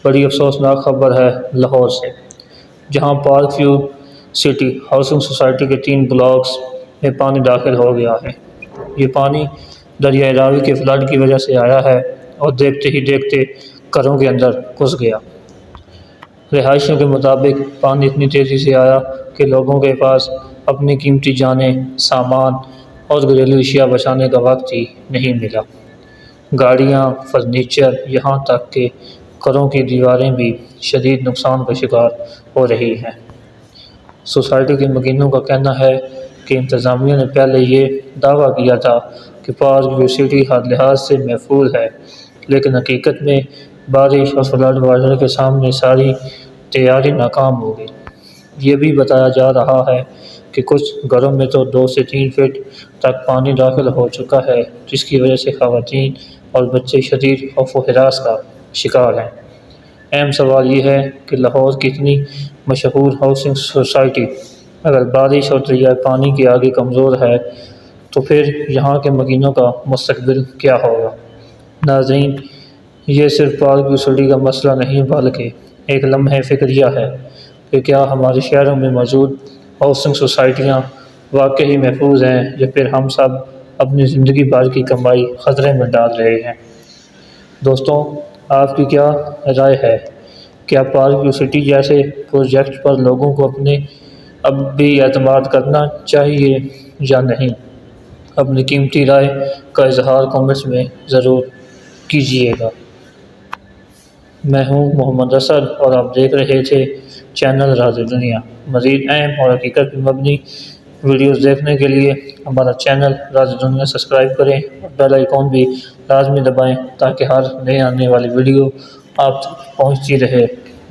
بڑی افسوسناک خبر ہے لاہور سے، جہاں park view city housing society کے 3 بلاکس میں پانی داخل ہو گیا ہے۔ یہ پانی دریائے راوی کے فلڈ کی وجہ سے آیا ہے اور دیکھتے ہی دیکھتے گھروں کے اندر گھس گیا۔ رہائشیوں کے مطابق پانی اتنی تیزی سے آیا کہ لوگوں کے پاس اپنی قیمتی جانیں، سامان اور گھریلو اشیاء بچانے کا وقت ہی نہیں ملا۔ گاڑیاں، فرنیچر، یہاں تک کہ گھروں کی دیواریں بھی شدید نقصان کا شکار ہو رہی ہیں۔ سوسائٹی کے مکینوں کا کہنا ہے کہ انتظامیہ نے پہلے یہ دعویٰ کیا تھا کہ پارک ویو سٹی ہر لحاظ سے محفوظ ہے، لیکن حقیقت میں بارش اور فلڈ واٹر کے سامنے ساری تیاری ناکام ہو گئی۔ یہ بھی بتایا جا رہا ہے کہ کچھ گھروں میں تو 2 سے 3 فٹ تک پانی داخل ہو چکا ہے، جس کی وجہ سے خواتین اور بچے شدید خوف و ہراس کا شکار ہیں۔ اہم سوال یہ ہے کہ لاہور کی اتنی مشہور ہاؤسنگ سوسائٹی اگر بارش اور دریائے پانی کے آگے کمزور ہے تو پھر یہاں کے مکینوں کا مستقبل کیا ہوگا؟ ناظرین، یہ صرف پارک ویو سٹی کا مسئلہ نہیں بلکہ ایک لمحہ فکریہ ہے کہ کیا ہمارے شہروں میں موجود ہاؤسنگ سوسائٹیاں واقعی محفوظ ہیں یا پھر ہم سب اپنی زندگی بھر کی کمائی خطرے میں ڈال رہے ہیں؟ دوستوں، آپ کی کیا رائے ہے؟ کیا پارک ویو سٹی جیسے پروجیکٹ پر لوگوں کو اب بھی اعتماد کرنا چاہیے یا نہیں؟ اپنی قیمتی رائے کا اظہار کامنٹس میں ضرور کیجیے گا۔ میں ہوں محمد اسد اور آپ دیکھ رہے تھے چینل راز دنیا۔ مزید اہم اور حقیقت پر مبنی ویڈیوز دیکھنے کے لیے ہمارا چینل راز دنیا سبسکرائب کریں اور بیل آئیکن بھی لازمی دبائیں تاکہ ہر نئے آنے والی ویڈیو آپ تک پہنچتی رہے۔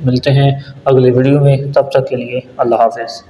ملتے ہیں اگلے ویڈیو میں، تب تک کے لیے اللہ حافظ۔